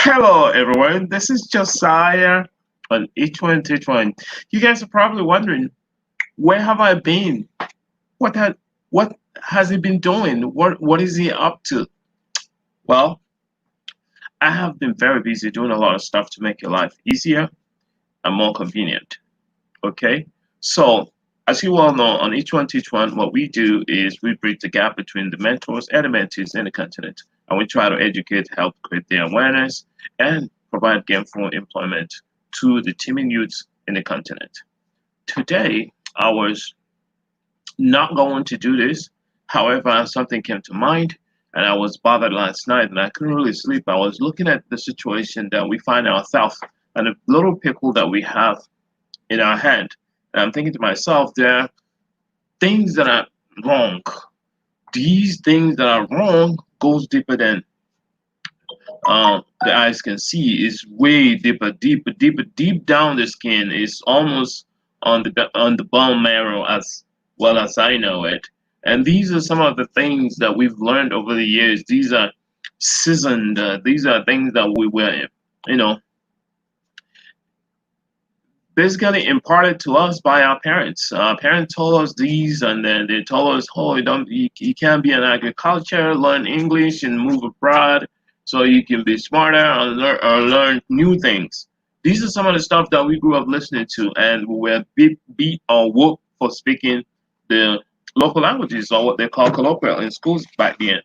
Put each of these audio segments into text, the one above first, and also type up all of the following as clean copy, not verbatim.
Hello, everyone. This is Josiah on each one teach one. You guys are probably wondering, where have I been? What has he been doing? What is he up to? Well, I have been very busy doing a lot of stuff to make your life easier and more convenient. Okay, so as you all know, on each one teach one, what we do is we bridge the gap between the mentors and the mentees in the continent, and we try to educate, help create the awareness, and provide gainful employment to the teeming youths in the continent. Today, I was not going to do this. However, something came to mind, and I was bothered last night, and I couldn't really sleep. I was looking at the situation that we find ourselves and the little pickle that we have in our hand. And I'm thinking to myself, there are things that are wrong. These things that are wrong goes deeper than the eyes can see. It's way deeper, deeper, deeper, deep down the skin. It's almost on the bone marrow as well as I know it. And these are some of the things that we've learned over the years. These are seasoned. These are things that we were, you know, basically imparted to us by our parents. Our parents told us these, and then they told us, "Oh, you can't be an agriculture, learn English, and move abroad, so you can be smarter or learn new things." These are some of the stuff that we grew up listening to, and we were beat or whooped for speaking the local languages, or what they call colloquial, in schools back then.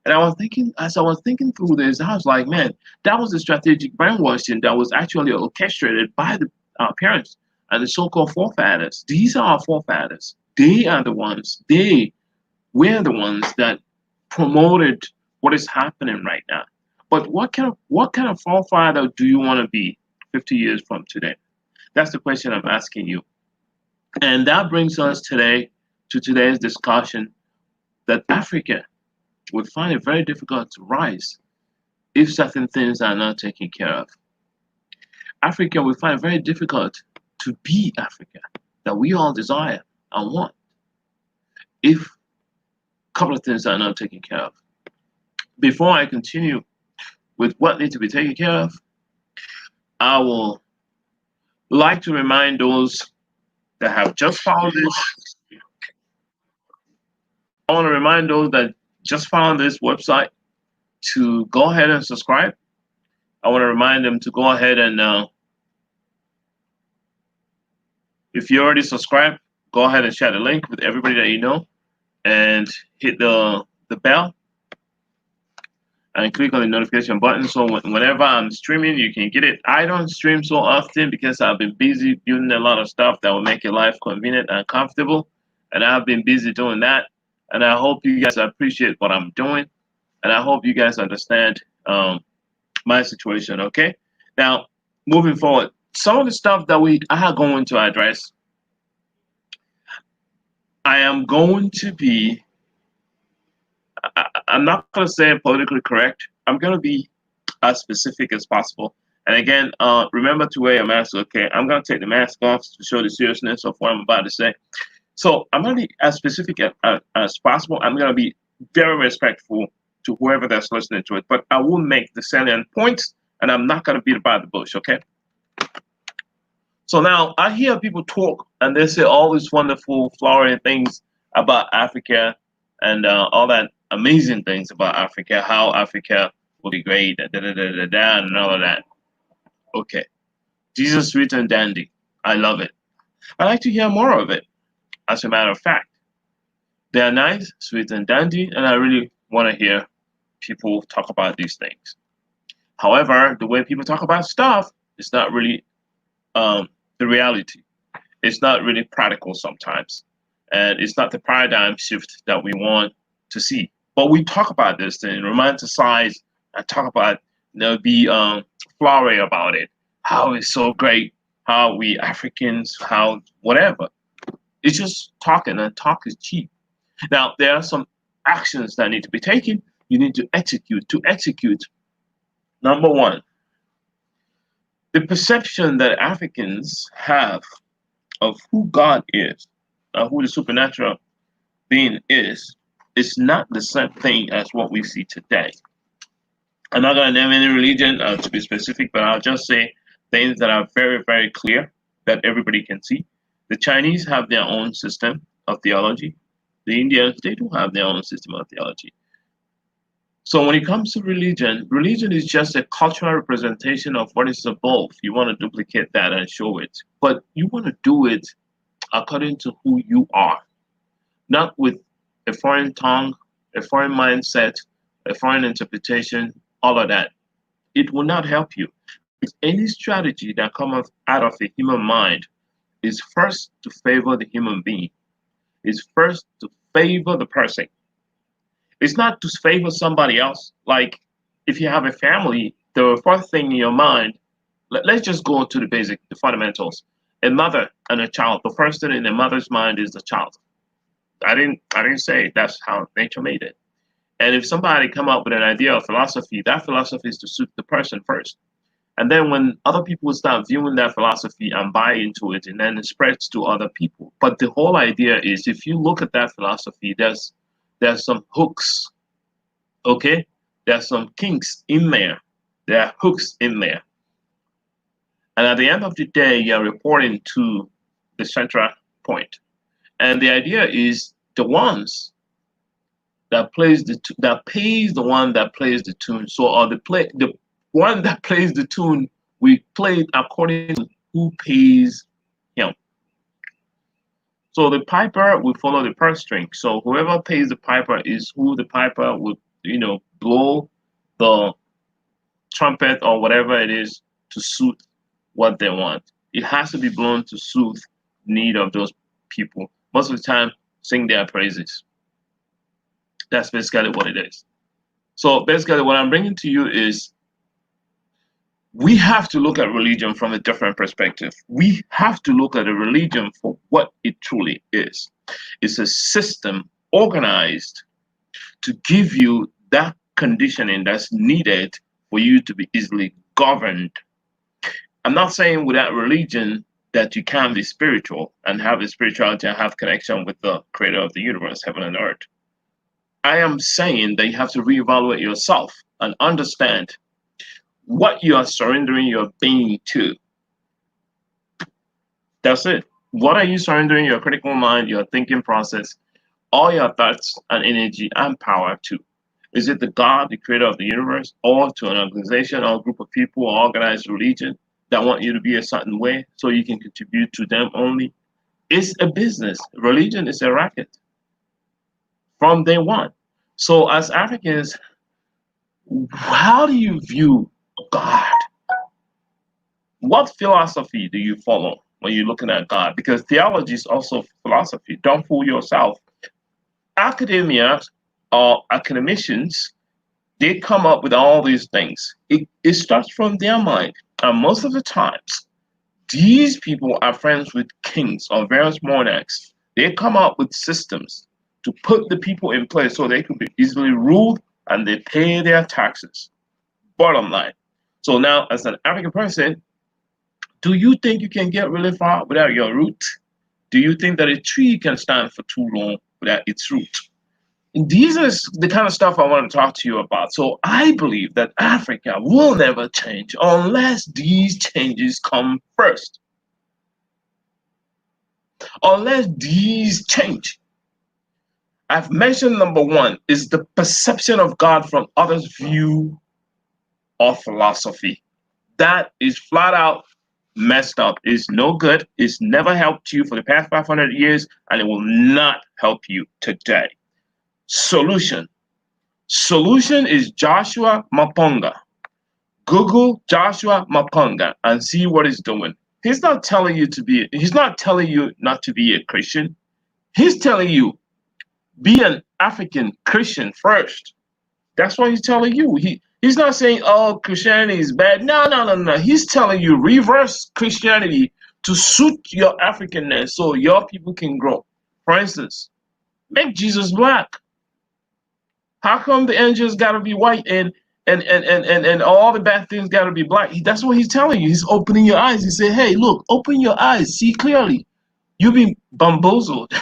And I was thinking, as I was thinking through this, I was like, man, that was a strategic brainwashing that was actually orchestrated by our parents and the so-called forefathers. These are our forefathers. They are the ones. They were the ones that promoted what is happening right now. But what kind of forefather do you want to be 50 years from today? That's the question I'm asking you. And that brings us today to today's discussion that Africa would find it very difficult to rise if certain things are not taken care of. Africa will find it very difficult to be Africa that we all desire and want if a couple of things are not taken care of. Before I continue with what needs to be taken care of, I will like to remind those that have just found this. I want to remind those that just found this website to go ahead and subscribe. I want to remind them to go ahead and if you already subscribed, go ahead and share the link with everybody that you know, and hit the bell and click on the notification button. So whenever I'm streaming, you can get it. I don't stream so often because I've been busy building a lot of stuff that will make your life convenient and comfortable, and I've been busy doing that. And I hope you guys appreciate what I'm doing, and I hope you guys understand my situation. Okay, now moving forward, some of the stuff that I are going to address, I am going to be, I'm not going to say politically correct. I'm going to be as specific as possible. And again, remember to wear your mask. Okay, I'm going to take the mask off to show the seriousness of what I'm about to say. So I'm going to be as specific as possible. I'm going to be very respectful to whoever that's listening to it, but I will make the salient points, and I'm not going to beat about the bush. Okay. So now I hear people talk, and they say all these wonderful, flowering things about Africa, and all that amazing things about Africa, how Africa will be great, da, da, da, da, da, and all of that. Okay. Jesus, sweet and dandy. I love it. I like to hear more of it. As a matter of fact, they are nice, sweet, and dandy, and I really want to hear people talk about these things. However, the way people talk about stuff is not really the reality. It's not really practical sometimes, and it's not the paradigm shift that we want to see. But we talk about this thing, romanticize, and talk about, be flowery about it, how it's so great, how we Africans, how whatever. It's just talking, and talk is cheap. Now, there are some actions that need to be taken. You need to execute. To execute, number one, the perception that Africans have of who God is, who the supernatural being is not the same thing as what we see today. I'm not going to name any religion to be specific, but I'll just say things that are very, very clear that everybody can see. The Chinese have their own system of theology. The Indians, they do have their own system of theology. So when it comes to religion, religion is just a cultural representation of what is above. You want to duplicate that and show it, but you want to do it according to who you are, not with a foreign tongue, a foreign mindset, a foreign interpretation, all of that. It will not help you. Any strategy that comes out of a human mind is first to favor the human being, is first to favor the person. It's not to favor somebody else. Like if you have a family, the first thing in your mind, let's just go to the basic, the fundamentals. A mother and a child, the first thing in a mother's mind is the child. I didn't say that's how nature made it. And if somebody come up with an idea of philosophy, that philosophy is to suit the person first. And then when other people start viewing that philosophy and buy into it, and then it spreads to other people. But the whole idea is if you look at that philosophy, there's some hooks, okay? There's some kinks in there. There are hooks in there. And at the end of the day, you're reporting to the central point. And the idea is the ones that that pays the one that plays the tune. So or the one that plays the tune, we play it according to who pays him. So the piper will follow the purse string. So whoever pays the piper is who the piper would, blow the trumpet or whatever it is to suit what they want. It has to be blown to suit the need of those people. Most of the time, sing their praises. That's basically what it is. So basically what I'm bringing to you is we have to look at religion from a different perspective. We have to look at a religion for what it truly is. It's a system organized to give you that conditioning that's needed for you to be easily governed. I'm not saying without religion that you can't be spiritual and have a spirituality and have connection with the creator of the universe, heaven and earth. I am saying that you have to reevaluate yourself and understand what you are surrendering your being to. That's it. What are you surrendering your critical mind, your thinking process, all your thoughts and energy and power to? Is it the God, the creator of the universe, or to an organization or a group of people or organized religion that want you to be a certain way so you can contribute to them only? It's a business. Religion is a racket from day one. So as Africans, how do you view God? What philosophy do you follow when you're looking at God? Because theology is also philosophy. Don't fool yourself. Academia or academicians, they come up with all these things. It starts from their mind. And most of the times, these people are friends with kings or various monarchs. They come up with systems to put the people in place so they can be easily ruled and they pay their taxes. Bottom line. So now, as an African person, do you think you can get really far without your root? Do you think that a tree can stand for too long without its root? And these are the kind of stuff I want to talk to you about. So I believe that Africa will never change unless these changes come first. Unless these change. I've mentioned number one is the perception of God from others' view of philosophy. That is flat out messed up. It's no good. It's never helped you for the past 500 years, and it will not help you today. Solution. Solution is Joshua Maponga. Google Joshua Maponga and see what he's doing. He's not telling you not to be a Christian. He's telling you be an African Christian first. That's what he's telling you. He's not saying, oh, Christianity is bad. No. He's telling you reverse Christianity to suit your Africanness so your people can grow. For instance, make Jesus black. How come the angels gotta be white and all the bad things gotta be black? That's what he's telling you. He's opening your eyes. He said, hey, look, open your eyes, see clearly. You've been bamboozled.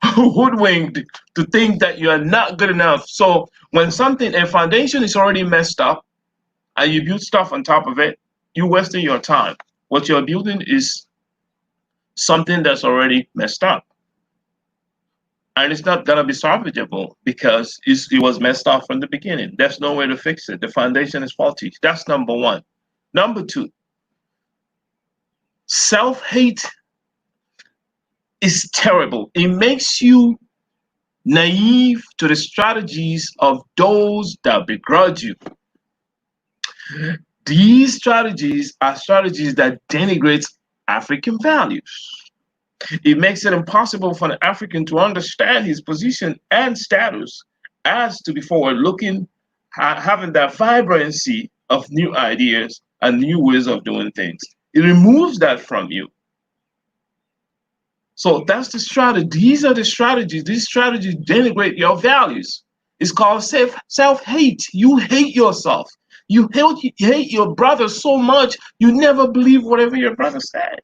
hoodwinked to think that you are not good enough. So when a foundation is already messed up and you build stuff on top of it, you're wasting your time. What you're building is something that's already messed up. And it's not going to be salvageable because it was messed up from the beginning. There's no way to fix it. The foundation is faulty. That's number one. Number two, self-hate is terrible. It makes you naive to the strategies of those that begrudge you. These strategies are strategies that denigrate African values. It makes it impossible for an African to understand his position and status as to be forward looking, having that vibrancy of new ideas and new ways of doing things. It removes that from you. So that's the strategy. These are the strategies. These strategies denigrate your values. It's called self-hate. You hate yourself. You hate your brother so much you never believe whatever your brother says.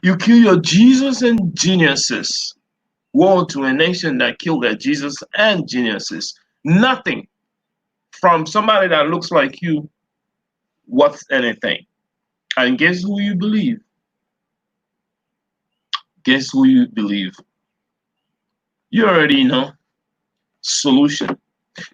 You kill your Jesus and geniuses. Woe to a nation that killed their Jesus and geniuses. Nothing from somebody that looks like you worth anything. And guess who you believe? Guess who you believe? You already know. Solution.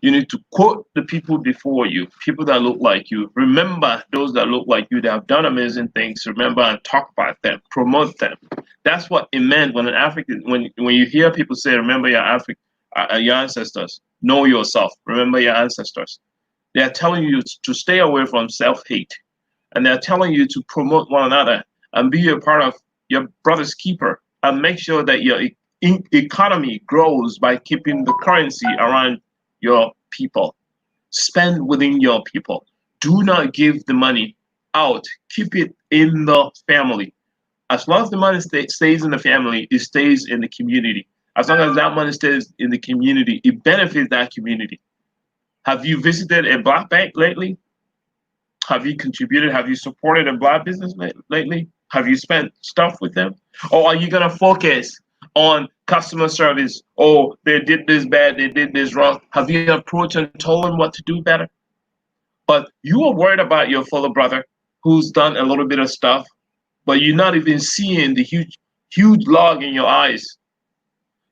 You need to quote the people before you, people that look like you. Remember those that look like you that have done amazing things. Remember and talk about them, promote them. That's what it meant when an African, when you hear people say, "Remember your ancestors." Know yourself. Remember your ancestors. They are telling you to stay away from self-hate, and they are telling you to promote one another and be a part of your brother's keeper, and make sure that your economy grows by keeping the currency around your people. Spend within your people. Do not give the money out. Keep it in the family. As long as the money stays in the family, it stays in the community. As long as that money stays in the community, it benefits that community. Have you visited a black bank lately? Have you contributed? Have you supported a black business lately? Have you spent stuff with them? Or are you going to focus on customer service? Oh, they did this bad, they did this wrong. Have you approached and told them what to do better? But you are worried about your fellow brother who's done a little bit of stuff, but you're not even seeing the huge log in your eyes.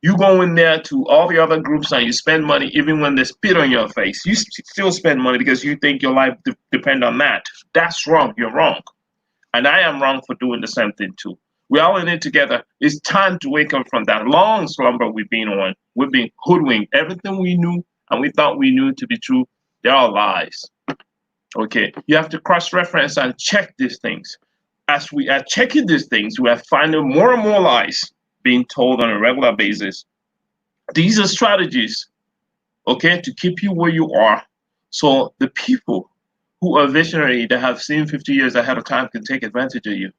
You go in there to all the other groups and you spend money even when they spit on your face. You still spend money because you think your life depends on that. That's wrong. You're wrong. And I am wrong for doing the same thing too. We're all in it together. It's time to wake up from that long slumber we've been on. We've been hoodwinked. Everything we knew and we thought we knew to be true, they're all lies. Okay, you have to cross-reference and check these things. As we are checking these things, we are finding more and more lies being told on a regular basis. These are strategies, okay, to keep you where you are. So the people who are visionary that have seen 50 years ahead of time can take advantage of you.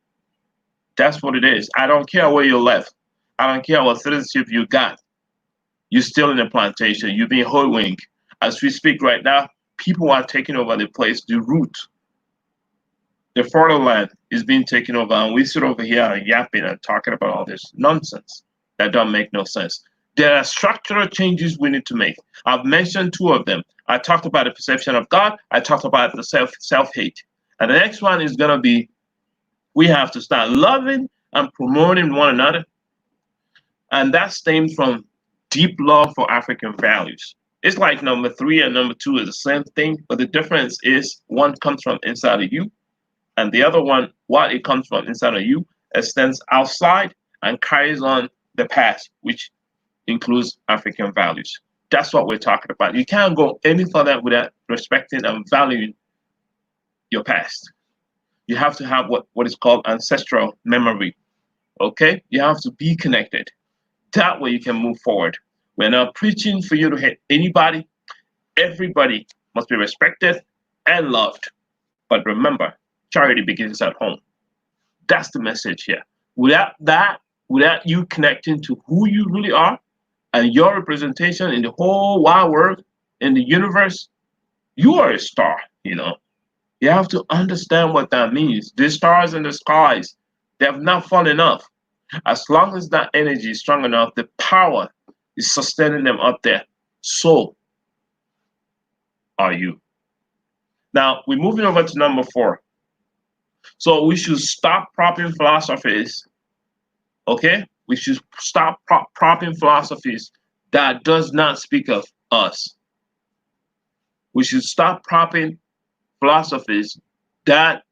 That's what it is. I don't care where you left. I don't care what citizenship you got. You're still in a plantation. You're being hoodwinked. As we speak right now, people are taking over the place, the root. The fertile land is being taken over, and we sit over here and yapping and talking about all this nonsense that don't make no sense. There are structural changes we need to make. I've mentioned two of them. I talked about the perception of God. I talked about the self-hate. And the next one is going to be we have to start loving and promoting one another. And that stems from deep love for African values. It's like number 3 and number 2 is the same thing, but the difference is one comes from inside of you, and the other one, what it comes from inside of you, extends outside and carries on the past, which includes African values. That's what we're talking about. You can't go any further without respecting and valuing your past. You have to have what is called ancestral memory. Okay? You have to be connected. That way you can move forward. We're not preaching for you to hate anybody. Everybody must be respected and loved. But remember, charity begins at home. That's the message here. Without that, without you connecting to who you really are and your representation in the whole wide world, in the universe, you are a star, you know. You have to understand what that means. The stars in the skies, they have not fallen enough. As long as that energy is strong enough, the power is sustaining them up there. So are you. Now, we're moving over to number 4. So we should stop propping philosophies, okay? We should stop propping philosophies that does not speak of us. We should stop propping philosophies that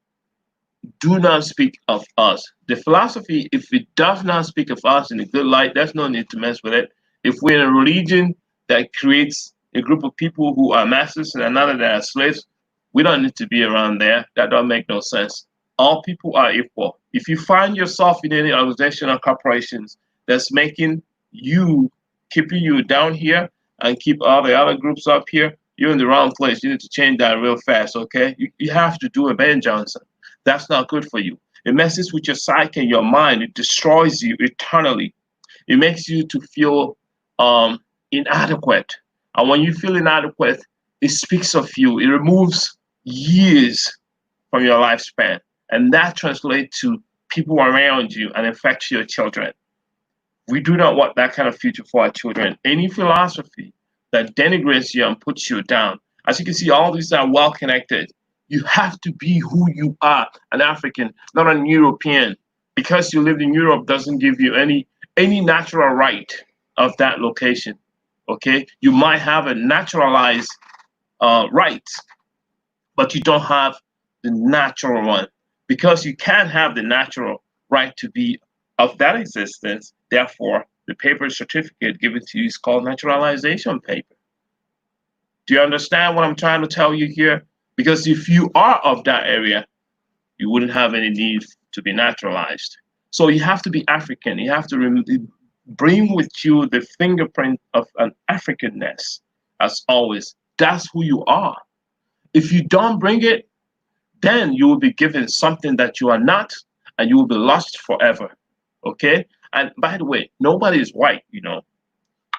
do not speak of us. The philosophy, if it does not speak of us in a good light, there's no need to mess with it. If we're in a religion that creates a group of people who are masters and another that are slaves, we don't need to be around there. That don't make no sense. All people are equal. If you find yourself in any organization or corporations that's making you, keeping you down here and keep all the other groups up here, you're in the wrong place. You need to change that real fast, okay? You have to do a Ben Johnson. That's not good for you. It messes with your psyche and your mind. It destroys you eternally. It makes you to feel inadequate. And when you feel inadequate, it speaks of you. It removes years from your lifespan. And that translates to people around you and affects your children. We do not want that kind of future for our children. Any philosophy that denigrates you and puts you down. As you can see, all these are well connected. You have to be who you are, an African, not an European. Because you lived in Europe doesn't give you any natural right of that location. Okay, you might have a naturalized right, but you don't have the natural one. Because you can't have the natural right to be of that existence, therefore, the paper certificate given to you is called naturalization paper. Do you understand what I'm trying to tell you here? Because if you are of that area, you wouldn't have any need to be naturalized. So you have to be African. You have to bring with you the fingerprint of an Africanness, as always. That's who you are. If you don't bring it, then you will be given something that you are not, and you will be lost forever. Okay? And by the way, nobody is white, you know.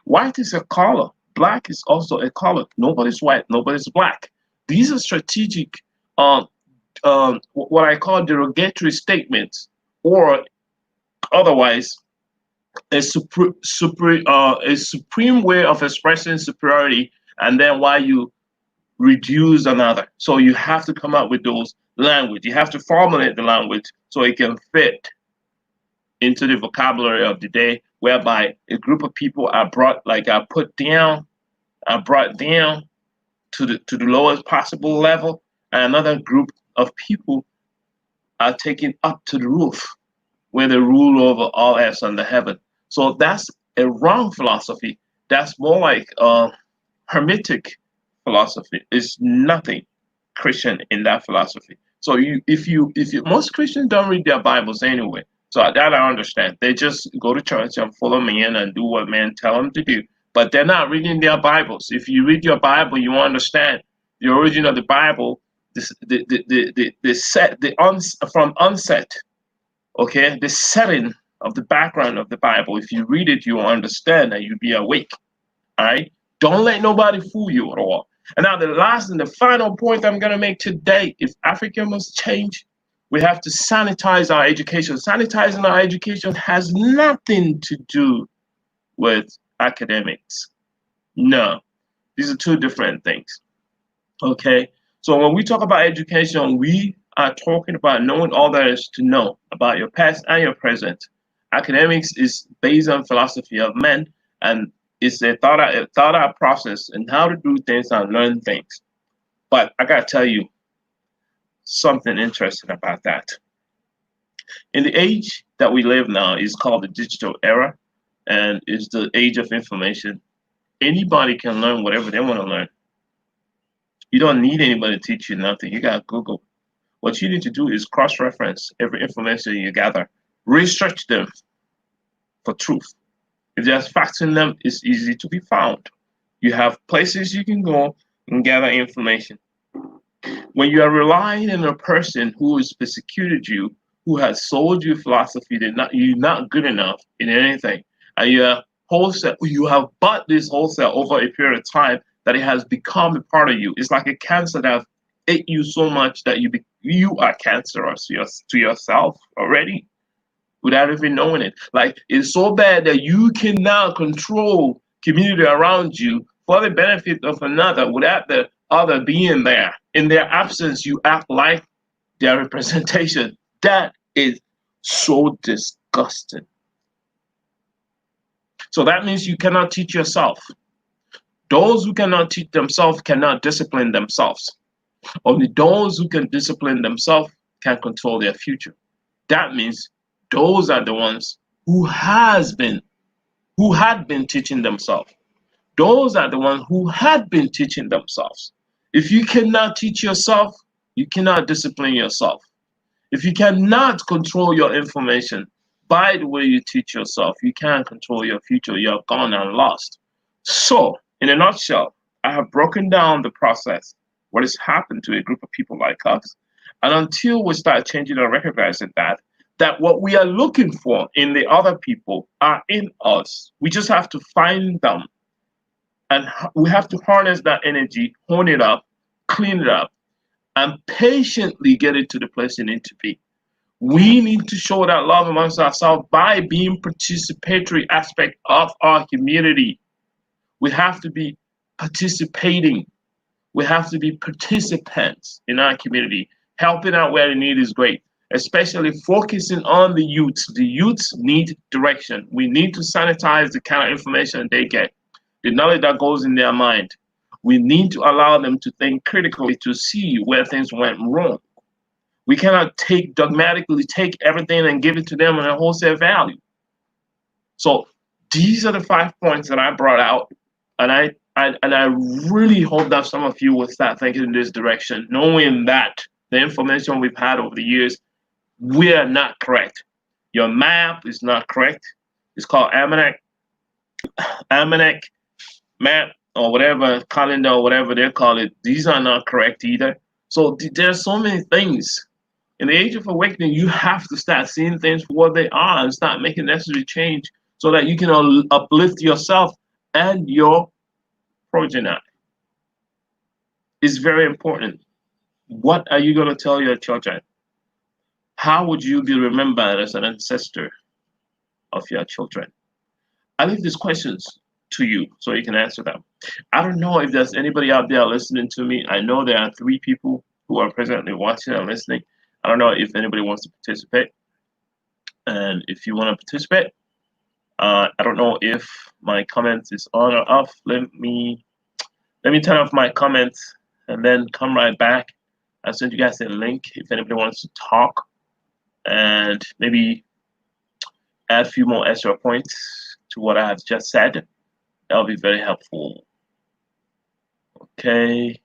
White is a color. Black is also a color. Nobody's white, nobody's black. These are strategic, what I call derogatory statements, or otherwise, a supreme way of expressing superiority, and then why you reduce another. So you have to come up with those language. You have to formulate the language so it can fit into the vocabulary of the day, whereby a group of people are brought, like are brought down to the lowest possible level, and another group of people are taken up to the roof, where they rule over all else under heaven. So that's a wrong philosophy. That's more like Hermetic philosophy. Is nothing Christian in that philosophy. So if you, most Christians don't read their Bibles anyway. So that I understand. They just go to church and follow men and do what men tell them to do. But they're not reading their Bibles. If you read your Bible, you understand the origin of the Bible, from onset. Okay, the setting of the background of the Bible. If you read it, you will understand and you'll be awake. All right. Don't let nobody fool you at all. And now the last and the final point I'm going to make today, if Africa must change, we have to sanitize our education. Sanitizing our education has nothing to do with academics. No, these are two different things. Okay, so when we talk about education, we are talking about knowing all there is to know about your past and your present. Academics is based on philosophy of men, and it's a thought out process and how to do things and learn things. But I gotta tell you something interesting about that. In the age that we live now is called the digital era, and is the age of information. Anybody can learn whatever they want to learn. You don't need anybody to teach you nothing. You got Google. What you need to do is cross-reference every information you gather, research them for truth. If there's facts in them, it's easy to be found. You have places you can go and gather information. When you are relying on a person who has persecuted you, who has sold you philosophy that you're not good enough in anything, and you have bought this wholesale over a period of time that it has become a part of you. It's like a cancer that ate you so much that you are cancerous to yourself already. without even knowing it. Like, it's so bad that you cannot control community around you for the benefit of another without the other being there. In their absence, you act like their representation. That is so disgusting. So that means you cannot teach yourself. Those who cannot teach themselves cannot discipline themselves. Only those who can discipline themselves can control their future. That means those are the ones who had been teaching themselves. Those are the ones who had been teaching themselves. If you cannot teach yourself, you cannot discipline yourself. If you cannot control your information by the way you teach yourself, you can't control your future. You're gone and lost. So, in a nutshell, I have broken down the process, what has happened to a group of people like us. And until we start changing and recognizing that what we are looking for in the other people are in us. We just have to find them. And we have to harness that energy, hone it up, clean it up, and patiently get it to the place it needs to be. We need to show that love amongst ourselves by being participatory aspect of our community. We have to be participating. We have to be participants in our community. Helping out where the need is great, especially focusing on the youths. The youths need direction. We need to sanitize the kind of information they get, the knowledge that goes in their mind. We need to allow them to think critically to see where things went wrong. We cannot dogmatically take everything and give it to them on a wholesale value. So these are the 5 points that I brought out, and I really hope that some of you will start thinking in this direction, knowing that the information we've had over the years, we are not correct. Your map is not correct. It's called almanac map or whatever, calendar or whatever they call it. These are not correct either. So there's so many things. In the age of awakening, you have to start seeing things for what they are and start making necessary change so that you can uplift yourself and your progeny. It's very important. What are you going to tell your children? How would you be remembered as an ancestor of your children? I leave these questions to you so you can answer them. I don't know if there's anybody out there listening to me. I know there are 3 people who are presently watching and listening. I don't know if anybody wants to participate. And if you want to participate, I don't know if my comments is on or off. Let me turn off my comments and then come right back. I'll send you guys a link if anybody wants to talk and maybe add a few more extra points to what I have just said. That'll be very helpful. Okay.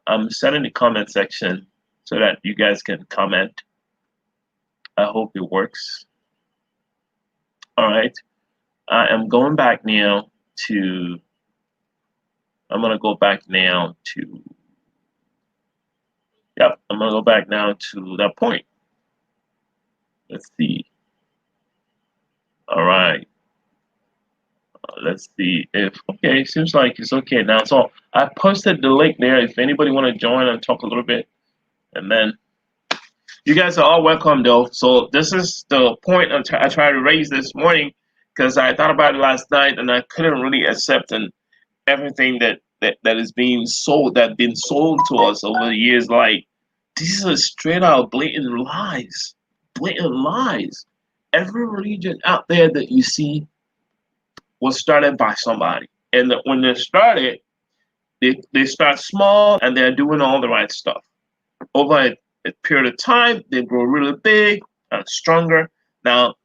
I'm setting the comment section so that you guys can comment. I hope it works. All right. I am going back now to, I'm going to go back now to, yep, I'm going to go back now to that point. Let's see. All right. Let's see if, okay, seems like it's okay now. So I posted the link there if anybody want to join and talk a little bit. And then you guys are all welcome though. So this is the point I tried to raise this morning because I thought about it last night and I couldn't really accept everything that is being sold, that been sold to us over the years. Like, these are straight out blatant lies. Blatant lies. Every religion out there that you see was started by somebody. And when they started, they start small and they're doing all the right stuff. Over a period of time, they grow really big and stronger. Now,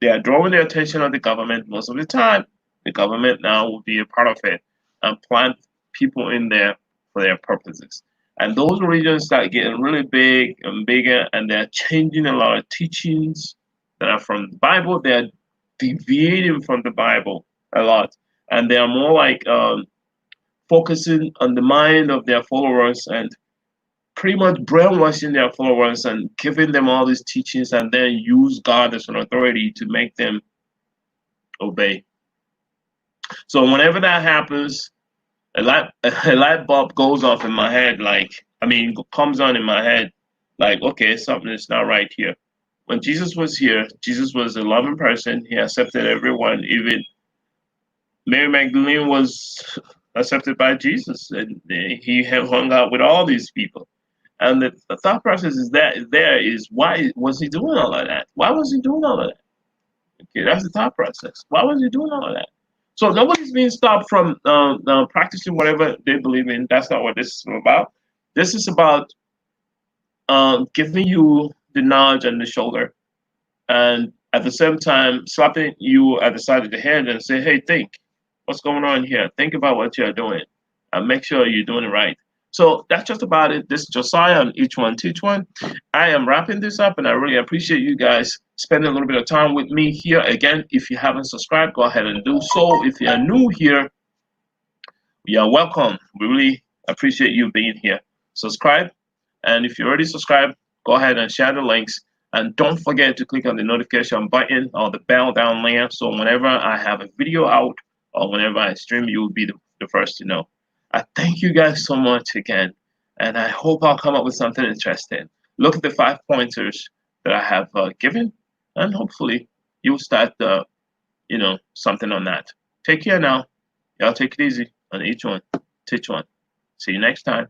they are drawing the attention of the government most of the time. The government now will be a part of it and plant people in there for their purposes. And those religions start getting really big and bigger, and they're changing a lot of teachings that are from the Bible. They're deviating from the Bible a lot. And they are more like focusing on the mind of their followers and pretty much brainwashing their followers and giving them all these teachings and then use God as an authority to make them obey. So whenever that happens, a light bulb goes off in my head, comes on in my head, like, okay, something is not right here. when Jesus was here, Jesus was a loving person. He accepted everyone. Even Mary Magdalene was accepted by Jesus, and he had hung out with all these people. And the thought process is that there is why was he doing all of that? Why was he doing all of that? Okay, that's the thought process. Why was he doing all of that? So nobody's being stopped from practicing whatever they believe in. That's not what this is about. This is about giving you the knowledge on the shoulder, and at the same time slapping you at the side of the head and say, "Hey, think, what's going on here? Think about what you're doing, and make sure you're doing it right." So that's just about it. This is Josiah on Each One Teach One. I am wrapping this up, and I really appreciate you guys spending a little bit of time with me here. Again, if you haven't subscribed, go ahead and do so. If you're new here, you're welcome. We really appreciate you being here. Subscribe, and if you already subscribed, go ahead and share the links. And don't forget to click on the notification button or the bell down there, so whenever I have a video out or whenever I stream, you will be the first to know. I thank you guys so much again, and I hope I'll come up with something interesting. Look at the 5 pointers that I have given, and hopefully you'll start, something on that. Take care now. Y'all take it easy on Each One Teach One. See you next time.